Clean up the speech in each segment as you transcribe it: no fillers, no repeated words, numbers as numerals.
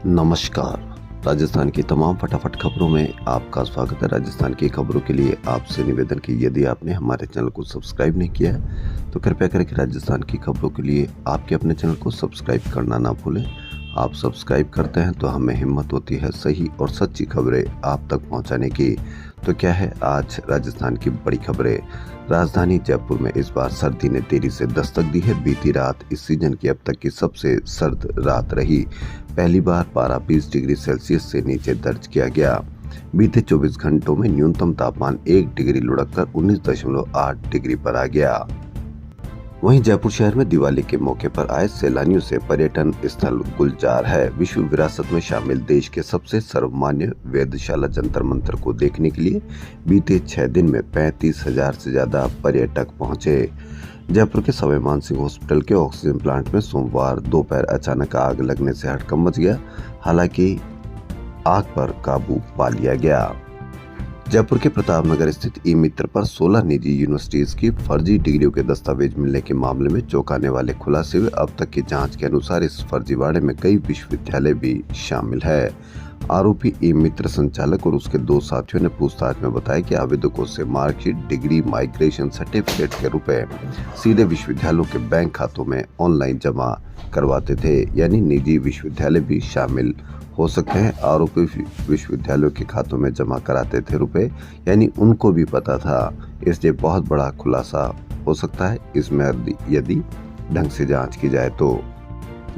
नमस्कार। राजस्थान की तमाम फटाफट खबरों में आपका स्वागत है। राजस्थान की खबरों के लिए आपसे निवेदन कि यदि आपने हमारे चैनल को सब्सक्राइब नहीं किया है तो कृपया करके राजस्थान की खबरों के लिए आपके अपने चैनल को सब्सक्राइब करना ना भूलें। आप सब्सक्राइब करते हैं तो हमें हिम्मत होती है सही और सच्ची खबरें आप तक पहुंचाने की। तो क्या है आज राजस्थान की बड़ी खबरें। राजधानी जयपुर में इस बार सर्दी ने देरी से दस्तक दी है। बीती रात इस सीजन की अब तक की सबसे सर्द रात रही। पहली बार पारा 20 डिग्री सेल्सियस से नीचे दर्ज किया गया। बीते 24 घंटों में न्यूनतम तापमान 1 डिग्री लुढ़ककर 19.8 डिग्री पर आ गया। वहीं जयपुर शहर में दिवाली के मौके पर आए सैलानियों से पर्यटन स्थल गुलजार है। विश्व विरासत में शामिल देश के सबसे सर्वमान्य वेधशाला जंतर मंतर को देखने के लिए बीते 6 दिन में 35,000 से ज्यादा पर्यटक पहुंचे। जयपुर के सवाई मानसिंह हॉस्पिटल के ऑक्सीजन प्लांट में सोमवार दोपहर अचानक आग लगने से हड़कंप मच गया। हालांकि आग पर काबू पा लिया गया। जयपुर के प्रताप नगर स्थित ई मित्र पर 16 निजी यूनिवर्सिटीज की फर्जी डिग्रियों के दस्तावेज मिलने के मामले में चौंकाने वाले खुलासे हुए। अब तक की जांच के अनुसार इस फर्जीवाड़े में कई विश्वविद्यालय भी शामिल है। आरोपी ई मित्र संचालक और उसके 2 साथियों ने पूछताछ में बताया कि आवेदकों से मार्कशीट, डिग्री, माइग्रेशन सर्टिफिकेट के रुपए सीधे विश्वविद्यालयों के बैंक खातों में ऑनलाइन जमा करवाते थे। यानी निजी विश्वविद्यालय भी शामिल हो सकते हैं। आरोपी विश्वविद्यालयों के खातों में जमा कराते थे रुपए, यानी उनको भी पता था। इसलिए बहुत बड़ा खुलासा हो सकता है इसमें यदि ढंग से जांच की जाए तो।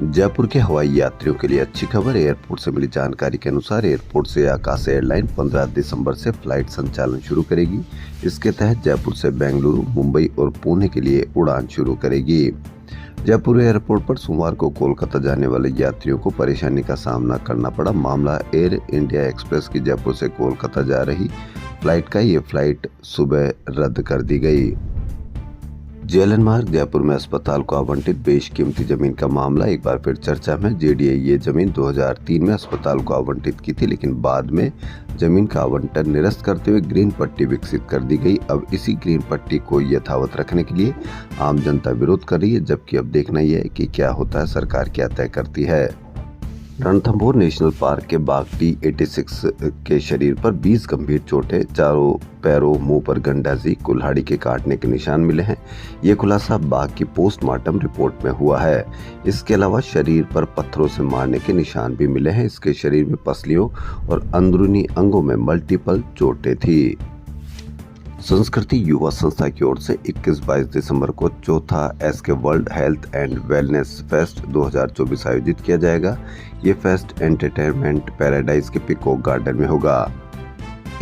जयपुर के हवाई यात्रियों के लिए अच्छी खबर। एयरपोर्ट से मिली जानकारी के अनुसार एयरपोर्ट से आकाश एयरलाइन 15 दिसंबर से फ्लाइट संचालन शुरू करेगी। इसके तहत जयपुर से बेंगलुरु, मुंबई और पुणे के लिए उड़ान शुरू करेगी। जयपुर एयरपोर्ट पर सोमवार को कोलकाता जाने वाले यात्रियों को परेशानी का सामना करना पड़ा। मामला एयर इंडिया एक्सप्रेस की जयपुर से कोलकाता जा रही फ्लाइट का। ये फ्लाइट सुबह रद्द कर दी गई। जेएलएन मार्ग जयपुर में अस्पताल को आवंटित बेशकीमती जमीन का मामला एक बार फिर चर्चा में। जेडीए ये जमीन 2003 में अस्पताल को आवंटित की थी, लेकिन बाद में जमीन का आवंटन निरस्त करते हुए ग्रीन पट्टी विकसित कर दी गई। अब इसी ग्रीन पट्टी को यथावत रखने के लिए आम जनता विरोध कर रही है, जबकि अब देखना यह है कि क्या होता है, सरकार क्या तय करती है। रणथंभौर नेशनल पार्क के बाघ T86 के शरीर पर 20 गंभीर चोटें, चारों पैरों, मुंह पर गंडासी, कुल्हाड़ी के काटने के निशान मिले हैं। ये खुलासा बाघ की पोस्टमार्टम रिपोर्ट में हुआ है। इसके अलावा शरीर पर पत्थरों से मारने के निशान भी मिले हैं। इसके शरीर में पसलियों और अंदरूनी अंगों में मल्टीपल चोटें थी। संस्कृति युवा संस्था की ओर से 21-22 दिसंबर को चौथा SK World Health and Wellness Fest 2024 आयोजित किया जाएगा। ये फेस्ट एंटरटेनमेंट पैराडाइज के पिकॉक गार्डन में होगा।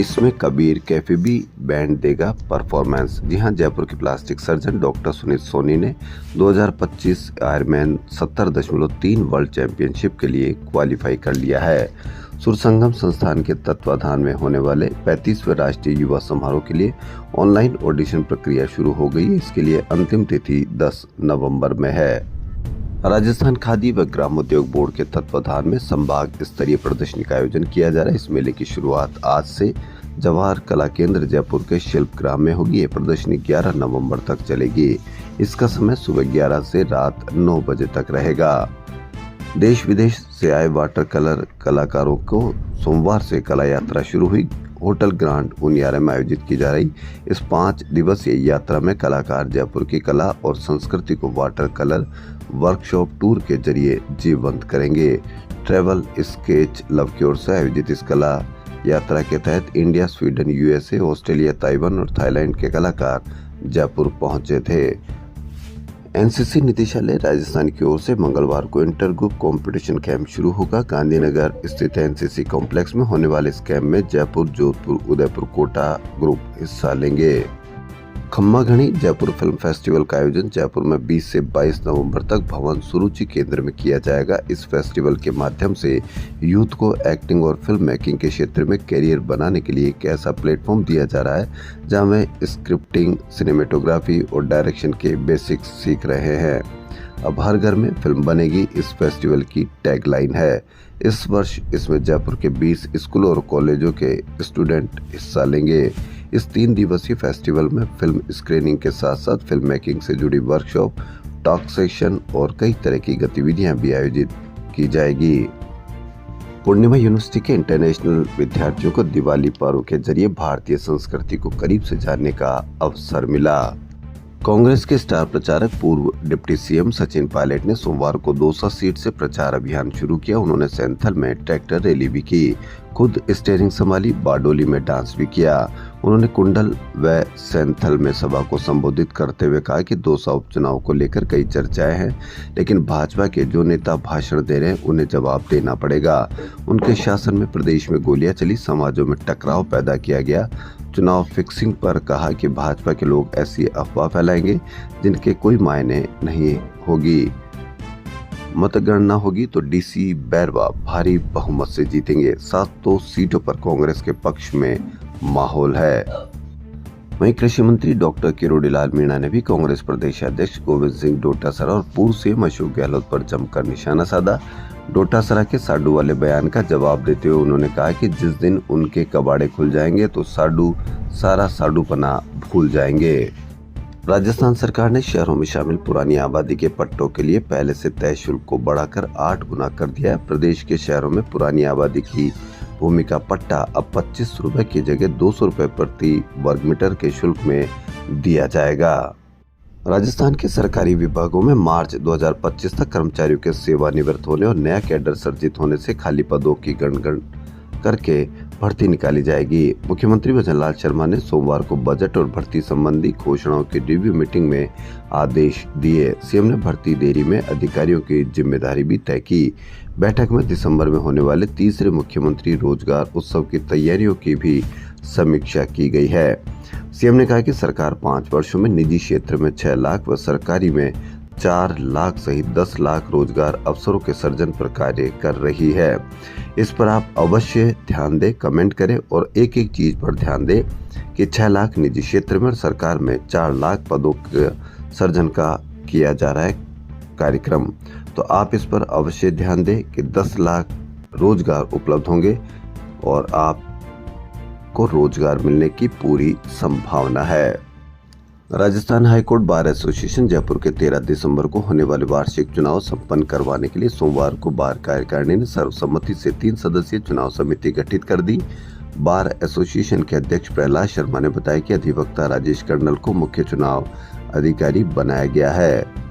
इसमें कबीर कैफे भी बैंड देगा परफॉर्मेंस। जी हां, जयपुर के plastic surgeon doctor Suneet Soni ने 2025 आयरमैन 70.3 वर्ल्ड चैंपियनशिप के लिए क्वालिफाई कर लिया है। सुरसंगम संस्थान के तत्वाधान में होने वाले 35वें राष्ट्रीय युवा समारोह के लिए ऑनलाइन ऑडिशन प्रक्रिया शुरू हो गई है। इसके लिए अंतिम तिथि 10 नवंबर में है। राजस्थान खादी व ग्रामोद्योग बोर्ड के तत्वाधान में संभाग स्तरीय प्रदर्शनी का आयोजन किया जा रहा है। इस मेले की शुरुआत आज से जवाहर कला केंद्र जयपुर के शिल्प ग्राम में होगी। ये प्रदर्शनी 11 नवंबर तक चलेगी। इसका समय सुबह 11 से रात 9 बजे तक रहेगा। देश विदेश से आए वाटर कलर कलाकारों को सोमवार से कला यात्रा शुरू हुई। होटल ग्रांड उनियारा में आयोजित की जा रही इस 5 दिवसीय यात्रा में कलाकार जयपुर की कला और संस्कृति को वाटर कलर वर्कशॉप टूर के जरिए जीवंत करेंगे। ट्रेवल स्केच लव की ओर से आयोजित इस कला यात्रा के तहत India, Sweden, USA, Australia, Taiwan और थाईलैंड के कलाकार जयपुर पहुंचे थे। एनसीसी निदेशालय राजस्थान की ओर से मंगलवार को इंटर ग्रुप कंपटीशन कैंप शुरू होगा। गांधीनगर स्थित एनसीसी कॉम्प्लेक्स में होने वाले इस कैंप में जयपुर, जोधपुर, उदयपुर, कोटा ग्रुप हिस्सा लेंगे। खम्मा घनी जयपुर फिल्म फेस्टिवल का आयोजन जयपुर में 20 से 22 नवंबर तक भवन सुरुचि केंद्र में किया जाएगा। इस फेस्टिवल के माध्यम से यूथ को एक्टिंग और फिल्म मेकिंग के क्षेत्र में करियर बनाने के लिए एक ऐसा प्लेटफॉर्म दिया जा रहा है जहां वे स्क्रिप्टिंग, सिनेमेटोग्राफी और डायरेक्शन के बेसिक्स सीख रहे हैं। अब हर घर में फिल्म बनेगी, इस फेस्टिवल की टैगलाइन है। इस वर्ष इसमें जयपुर के 20 स्कूलों और कॉलेजों के स्टूडेंट हिस्सा लेंगे। इस 3 दिवसीय फेस्टिवल में फिल्म स्क्रीनिंग के साथ साथ फिल्म मेकिंग से जुड़ी वर्कशॉप, टॉक सेशन और कई तरह की गतिविधियां भी आयोजित की जाएगी। पूर्णिमा यूनिवर्सिटी के इंटरनेशनल विद्यार्थियों को दिवाली पर्व के जरिए भारतीय संस्कृति को करीब से जानने का अवसर मिला। कांग्रेस के स्टार प्रचारक पूर्व डिप्टी सीएम सचिन पायलट ने सोमवार को दौसा सीट से प्रचार अभियान शुरू किया। उन्होंने सैंथल में ट्रैक्टर रैली भी की, खुद स्टीयरिंग संभाली, बारडोली में डांस भी किया। उन्होंने कुंडल व सैंथल में सभा को संबोधित करते हुए कहा कि दौसा उपचुनाव को लेकर कई चर्चाएं हैं, लेकिन भाजपा के जो नेता भाषण दे रहे हैं उन्हें जवाब देना पड़ेगा। उनके शासन में प्रदेश में गोलियां चली, समाजों में टकराव पैदा किया गया। चुनाव फिक्सिंग पर कहा कि भाजपा के लोग ऐसी अफवाह फैलाएंगे जिनके कोई मायने नहीं होगी। मतगणना होगी तो डीसी बैरवा भारी बहुमत से जीतेंगे। 7 सीटों पर कांग्रेस के पक्ष में माहौल है। वहीं कृषि मंत्री डॉक्टर किरोड़ीलाल मीणा ने भी कांग्रेस प्रदेश अध्यक्ष गोविंद सिंह डोटासरा और पूर्व सीएम अशोक गहलोत पर जमकर निशाना साधा। डोटासरा के साडू वाले बयान का जवाब देते हुए उन्होंने कहा कि जिस दिन उनके कबाड़े खुल जाएंगे तो साडू सारा साडूपना भूल जाएंगे। राजस्थान सरकार ने शहरों में शामिल पुरानी आबादी के पट्टों के लिए पहले से तय शुल्क को बढ़ाकर 8 गुना कर दिया है। प्रदेश के शहरों में पुरानी आबादी की भूमि का पट्टा अब 25 रुपए की जगह 200 रुपए प्रति वर्ग मीटर के शुल्क में दिया जाएगा। राजस्थान के सरकारी विभागों में मार्च 2025 तक कर्मचारियों के सेवानिवृत्त होने और नया कैडर सर्जित होने से खाली पदों की गणना करके भर्ती निकाली जाएगी। मुख्यमंत्री भजनलाल शर्मा ने सोमवार को बजट और भर्ती संबंधी घोषणाओं की रिव्यू मीटिंग में आदेश दिए। सीएम ने भर्ती देरी में अधिकारियों की जिम्मेदारी भी तय की। बैठक में दिसंबर में होने वाले तीसरे मुख्यमंत्री रोजगार उत्सव की तैयारियों की भी समीक्षा की गई है। सीएम ने कहा कि सरकार 5 वर्षों में निजी क्षेत्र में 6 लाख व सरकारी में 4 लाख सहित 10 लाख रोजगार अवसरों के सृजन पर कार्य कर रही है। इस पर आप अवश्य ध्यान दें, कमेंट करें और एक एक चीज पर ध्यान दें कि 6 लाख निजी क्षेत्र में और सरकार में 4 लाख पदों के सृजन का किया जा रहा है कार्यक्रम। तो आप इस पर अवश्य ध्यान दें कि 10 लाख रोजगार उपलब्ध होंगे और आपको रोजगार मिलने की पूरी संभावना है। Rajasthan high court bar association Jaipur के 13 दिसंबर को होने वाले वार्षिक चुनाव संपन्न करवाने के लिए सोमवार को बार कार्यकारिणी ने सर्वसम्मति से 3 सदस्यीय चुनाव समिति गठित कर दी। बार एसोसिएशन के अध्यक्ष प्रहलाद शर्मा ने बताया कि अधिवक्ता राजेश कर्नल को मुख्य चुनाव अधिकारी बनाया गया है।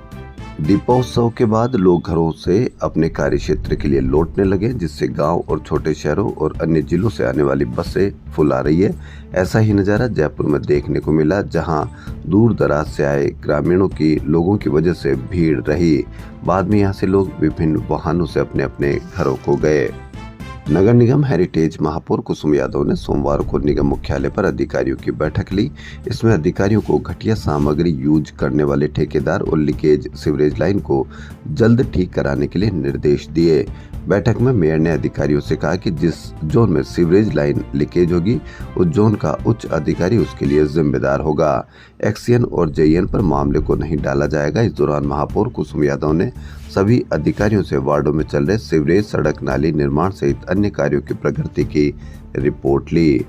दीपोत्सव के बाद लोग घरों से अपने कार्य क्षेत्र के लिए लौटने लगे, जिससे गांव और छोटे शहरों और अन्य जिलों से आने वाली बसें फुल आ रही है। ऐसा ही नज़ारा जयपुर में देखने को मिला, जहां दूर दराज से आए ग्रामीणों की लोगों की वजह से भीड़ रही। बाद में यहां से लोग विभिन्न वाहनों से अपने अपने घरों को गए। नगर निगम हेरिटेज महापौर कुसुम यादव ने सोमवार को निगम मुख्यालय पर अधिकारियों की बैठक ली। इसमें अधिकारियों को घटिया सामग्री यूज करने वाले ठेकेदार और लीकेज सीवरेज लाइन को जल्द ठीक कराने के लिए निर्देश दिए। बैठक में मेयर ने अधिकारियों से कहा कि जिस जोन में सीवरेज लाइन लीकेज होगी उस जोन का उच्च अधिकारी उसके लिए जिम्मेदार होगा। एक्सीएन और जेईएन पर मामले को नहीं डाला जाएगा। इस दौरान महापौर कुसुम यादव ने सभी अधिकारियों से वार्डों में चल रहे सीवरेज, सड़क, नाली निर्माण सहित अन्य कार्यों की प्रगति की रिपोर्ट ली।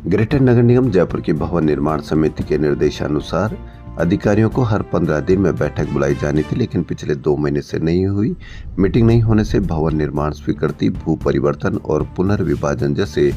ग्रेटर नगर निगम जयपुर की भवन निर्माण समिति के निर्देशानुसार अधिकारियों को हर 15 दिन में बैठक बुलाई जानी थी, लेकिन पिछले 2 महीने से नहीं हुई। मीटिंग नहीं होने से भवन निर्माण स्वीकृति, भू परिवर्तन और पुनर्विभाजन जैसे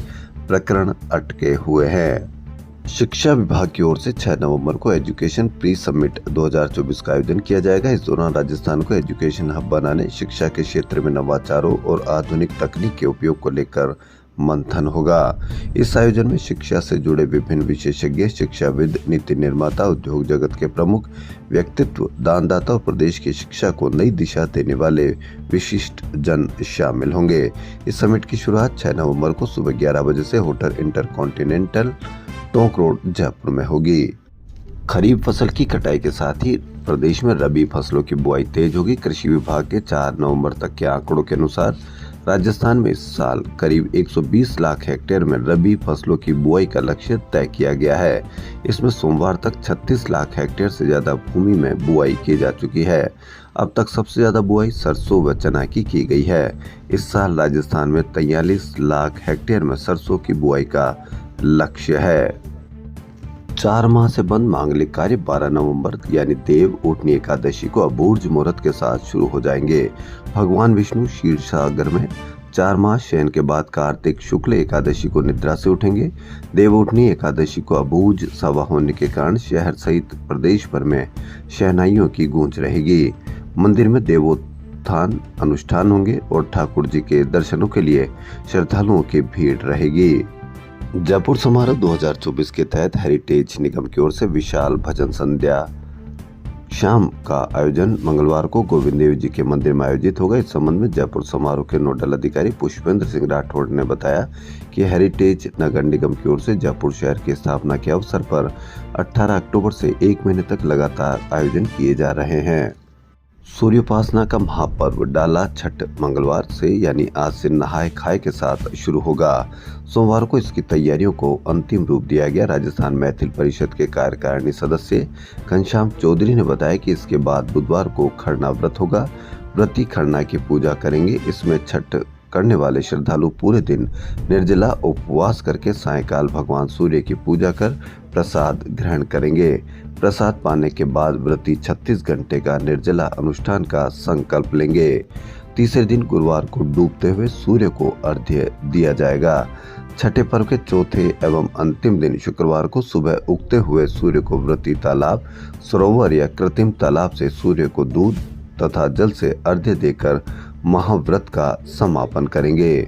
प्रकरण अटके हुए हैं। शिक्षा विभाग की ओर से 6 नवंबर को एजुकेशन प्री समिट 2024 का आयोजन किया जाएगा। इस दौरान राजस्थान को एजुकेशन हब बनाने, शिक्षा के क्षेत्र में नवाचारों और आधुनिक तकनीक के उपयोग को लेकर मंथन होगा। इस आयोजन में शिक्षा से जुड़े विभिन्न विशेषज्ञ, शिक्षाविद, नीति निर्माता, उद्योग जगत के प्रमुख व्यक्तित्व, दानदाता और प्रदेश की शिक्षा को नई दिशा देने वाले विशिष्ट जन शामिल होंगे। इस समिट की शुरुआत 6 नवंबर को सुबह 11 बजे से hotel intercontinental Tonk road Jaipur में होगी। खरीफ फसल की कटाई के साथ ही प्रदेश में रबी फसलों की बुआई तेज होगी। कृषि विभाग के 4 नवंबर तक के आंकड़ों के अनुसार राजस्थान में इस साल करीब 120 लाख हेक्टेयर में रबी फसलों की बुआई का लक्ष्य तय किया गया है। इसमें सोमवार तक 36 लाख हेक्टेयर से ज्यादा भूमि में बुआई की जा चुकी है। अब तक सबसे ज्यादा बुआई सरसों व चना की गई है। इस साल राजस्थान में 43 लाख हेक्टेयर में सरसों की बुआई का लक्ष्य है। 4 माह से बंद मांगलिक कार्य 12 नवंबर यानी देव उठनी एकादशी को अबूर्ज मुहूर्त के साथ शुरू हो जाएंगे। भगवान विष्णु क्षीर सागर में 4 माह शयन के बाद कार्तिक शुक्ल एकादशी को निद्रा से उठेंगे। देवउठनी एकादशी को अबूझ सवा होने के कारण शहर सहित प्रदेश भर में शहनाइयों की गूंज रहेगी। मंदिर में देवोत्थान अनुष्ठान होंगे और ठाकुर जी के दर्शनों के लिए श्रद्धालुओं की भीड़ रहेगी। जयपुर समारोह 2024 के तहत हेरिटेज निगम की ओर से विशाल भजन संध्या शाम का आयोजन मंगलवार को गोविंद देव जी के मंदिर में आयोजित होगा। इस संबंध में जयपुर समारोह के नोडल अधिकारी पुष्पेंद्र सिंह राठौड़ ने बताया कि हेरिटेज नगर निगम की ओर से जयपुर शहर की स्थापना के अवसर पर 18 अक्टूबर से 1 महीने तक लगातार आयोजन किए जा रहे हैं। सूर्योपासना का महापर्व डाला छठ मंगलवार से यानी आज से नहाय खाए के साथ शुरू होगा। सोमवार को इसकी तैयारियों को अंतिम रूप दिया गया। राजस्थान मैथिल परिषद के कार्यकारिणी सदस्य घनश्याम चौधरी ने बताया कि इसके बाद बुधवार को खरना व्रत होगा। व्रती खरना की पूजा करेंगे। इसमें छठ करने वाले श्रद्धालु पूरे दिन निर्जला उपवास करके सायंकाल भगवान सूर्य की पूजा कर प्रसाद ग्रहण करेंगे। प्रसाद पाने के बाद व्रती 36 घंटे का निर्जला अनुष्ठान का संकल्प लेंगे। तीसरे दिन गुरुवार को डूबते हुए सूर्य को अर्घ्य दिया जाएगा। छठे पर्व के चौथे एवं अंतिम दिन शुक्रवार को सुबह उगते हुए सूर्य को व्रती तालाब, सरोवर या कृत्रिम तालाब से सूर्य को दूध तथा जल से अर्घ्य देकर महाव्रत का समापन करेंगे।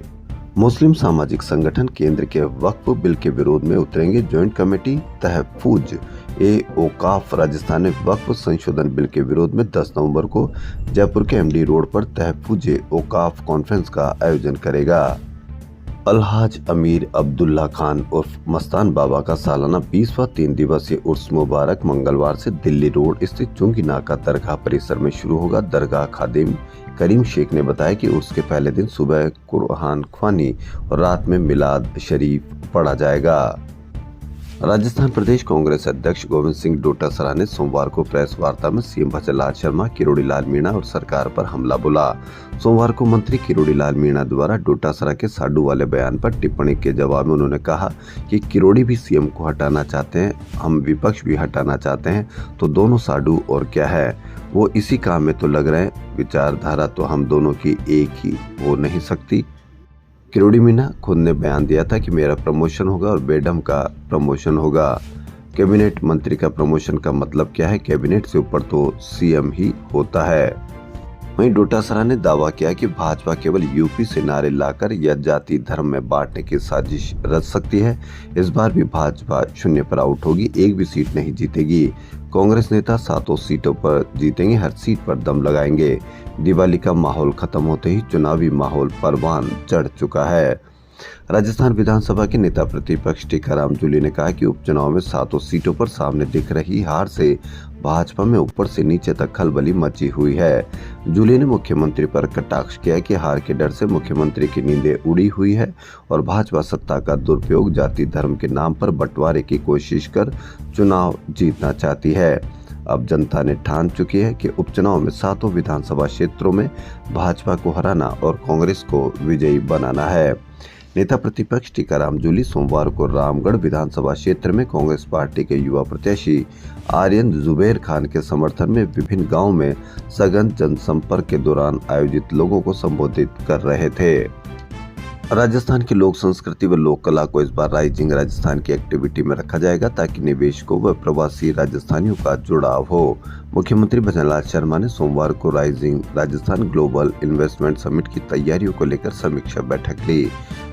मुस्लिम सामाजिक संगठन केंद्र के वक्फ बिल के विरोध में उतरेंगे। ज्वाइंट कमेटी तहफ्फुज ए औकाफ राजस्थान में वक्फ संशोधन बिल के विरोध में 10 नवंबर को जयपुर के एमडी रोड पर तहफ्फुज ए औकाफ कॉन्फ्रेंस का आयोजन करेगा। अलहाज अमीर अब्दुल्ला खान उर्फ मस्तान बाबा का सालाना 20वां 3 दिवसीय उर्स मुबारक मंगलवार से दिल्ली रोड स्थित चुंगी नाका दरगाह परिसर में शुरू होगा। दरगाह खादिम करीम शेख ने बताया कि उर्स के पहले दिन सुबह कुरान ख्वानी और रात में मिलाद शरीफ पढ़ा जाएगा। राजस्थान प्रदेश कांग्रेस अध्यक्ष गोविंद सिंह डोटासरा ने सोमवार को प्रेस वार्ता में सीएम भजनलाल शर्मा, किरोड़ी लाल मीणा और सरकार पर हमला बोला। सोमवार को मंत्री किरोड़ी लाल मीणा द्वारा डोटासरा के साडू वाले बयान पर टिप्पणी के जवाब में उन्होंने कहा कि किरोड़ी भी सीएम को हटाना चाहते हैं, हम विपक्ष भी हटाना चाहते हैं, तो दोनों साडू और क्या है, वो इसी काम में तो लग रहे हैं। विचारधारा तो हम दोनों की एक ही हो नहीं सकती। किरोड़ी मीणा खुद ने बयान दिया था कि मेरा प्रमोशन होगा और बेडम का प्रमोशन होगा। कैबिनेट मंत्री का प्रमोशन का मतलब क्या है? कैबिनेट से ऊपर तो सीएम ही होता है। वहीं डोटासरा ने दावा किया कि भाजपा केवल यूपी से नारे लाकर या जाति धर्म में बांटने की साजिश रच सकती है। इस बार भी भाजपा शून्य पर आउट होगी, एक भी सीट नहीं जीतेगी। कांग्रेस नेता 7 सीटों पर जीतेंगे, हर सीट पर दम लगाएंगे। दिवाली का माहौल खत्म होते ही चुनावी माहौल परवान चढ़ चुका है। राजस्थान विधानसभा के नेता प्रतिपक्ष टीकाराम जूली ने कहा कि उपचुनाव में 7 सीटों पर सामने दिख रही हार से भाजपा में ऊपर से नीचे तक खलबली मची हुई है। जूली ने मुख्यमंत्री पर कटाक्ष किया कि हार के डर से मुख्यमंत्री की नींदें उड़ी हुई है और भाजपा सत्ता का दुरुपयोग जाति धर्म के नाम पर बंटवारे की कोशिश कर चुनाव जीतना चाहती है। अब जनता ने ठान चुकी है कि उपचुनाव में 7 विधानसभा क्षेत्रों में भाजपा को हराना और कांग्रेस को विजयी बनाना है। नेता प्रतिपक्ष टीकाराम जूली सोमवार को रामगढ़ विधानसभा क्षेत्र में कांग्रेस पार्टी के युवा प्रत्याशी आर्यन जुबैर खान के समर्थन में विभिन्न गांवों में सघन जनसंपर्क के दौरान आयोजित लोगों को संबोधित कर रहे थे। राजस्थान की लोक संस्कृति व लोक कला को इस बार राइजिंग राजस्थान की एक्टिविटी में रखा जाएगा ताकि निवेशकों व प्रवासी राजस्थानियों का जुड़ाव हो। मुख्यमंत्री भजनलाल शर्मा ने सोमवार को rising Rajasthan global investment summit की तैयारियों को लेकर समीक्षा बैठक ली।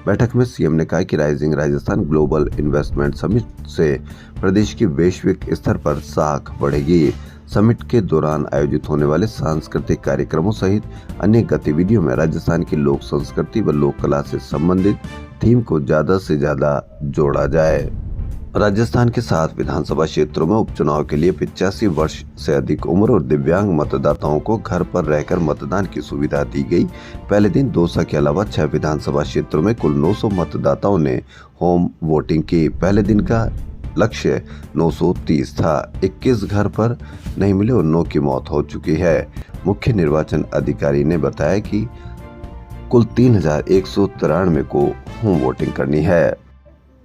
बैठक में सीएम ने कहा कि rising Rajasthan global investment summit से प्रदेश की वैश्विक स्तर पर साख बढ़ेगी। समिट के दौरान आयोजित होने वाले सांस्कृतिक कार्यक्रमों सहित अन्य गतिविधियों में राजस्थान की लोक संस्कृति व लोक कला से संबंधित थीम को ज्यादा से ज्यादा जोड़ा जाए। राजस्थान के 7 विधानसभा क्षेत्रों में उपचुनाव के लिए 85 वर्ष से अधिक उम्र और दिव्यांग मतदाताओं को घर पर रहकर मतदान की सुविधा दी गई। पहले दिन दौसा के अलावा 6 विधानसभा क्षेत्रों में कुल 900 मतदाताओं ने होम वोटिंग की। पहले दिन का लक्ष्य 930 था। 21 घर पर नहीं मिले और 9 की मौत हो चुकी है। मुख्य निर्वाचन अधिकारी ने बताया कि कुल 3193 को होम वोटिंग करनी है।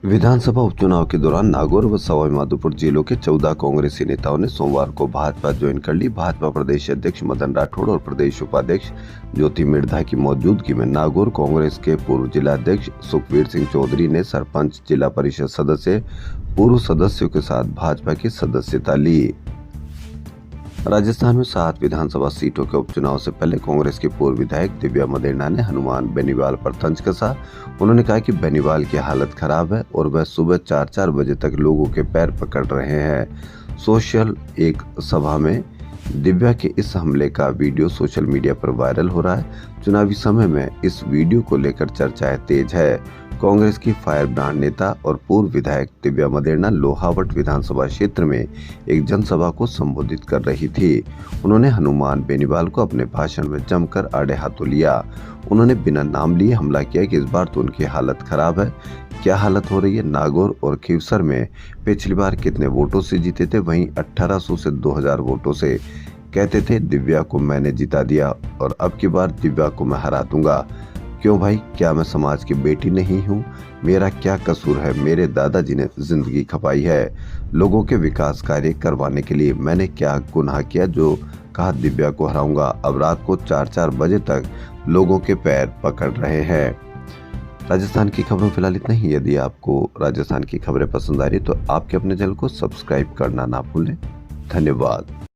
विधानसभा उपचुनाव के दौरान नागौर व सवाईमाधोपुर जिलों के 14 कांग्रेसी नेताओं ने सोमवार को भाजपा ज्वाइन कर ली। भाजपा प्रदेश अध्यक्ष मदन राठौड़ और प्रदेश उपाध्यक्ष ज्योति मिर्धा की मौजूदगी में नागौर कांग्रेस के पूर्व जिला अध्यक्ष सुखवीर सिंह चौधरी ने सरपंच, जिला परिषद सदस्य, पूर्व सदस्यों के साथ भाजपा की सदस्यता ली। राजस्थान में 7 विधानसभा सीटों के उपचुनाव से पहले कांग्रेस की पूर्व विधायक दिव्या मदेरणा ने हनुमान बेनीवाल पर तंज कसा। उन्होंने कहा कि बेनीवाल की हालत खराब है और वह सुबह 4-4 बजे तक लोगों के पैर पकड़ रहे हैं। सोशल एक सभा में दिव्या के इस हमले का वीडियो सोशल मीडिया पर वायरल हो रहा है। चुनावी समय में इस वीडियो को लेकर चर्चाएं तेज है। कांग्रेस की फायर ब्रांड नेता और पूर्व विधायक दिव्या मदेरणा लोहावट विधानसभा क्षेत्र में एक जनसभा को संबोधित कर रही थी। उन्होंने हनुमान बेनीवाल को अपने भाषण में जमकर आड़े हाथों लिया। उन्होंने बिना नाम लिए हमला किया कि इस बार तो उनकी हालत खराब है। क्या हालत हो रही है? नागौर और खीवसर में पिछली बार कितने वोटों से जीते थे? वहीं 1800 से 2000 वोटों से। कहते थे दिव्या को मैंने जिता दिया और अब की बार दिव्या को मैं हरा दूंगा। क्यों भाई, क्या मैं समाज की बेटी नहीं हूँ? मेरा क्या कसूर है? मेरे दादाजी ने जिंदगी खपाई है लोगों के विकास कार्य करवाने के लिए। मैंने क्या गुनाह किया जो कहा दिव्या को हराऊंगा? अब रात को 4-4 बजे तक लोगों के पैर पकड़ रहे हैं। राजस्थान की खबरों फिलहाल इतना ही। यदि आपको राजस्थान की खबरें पसंद आ रही तो आपके अपने चैनल को सब्सक्राइब करना ना भूलें। धन्यवाद।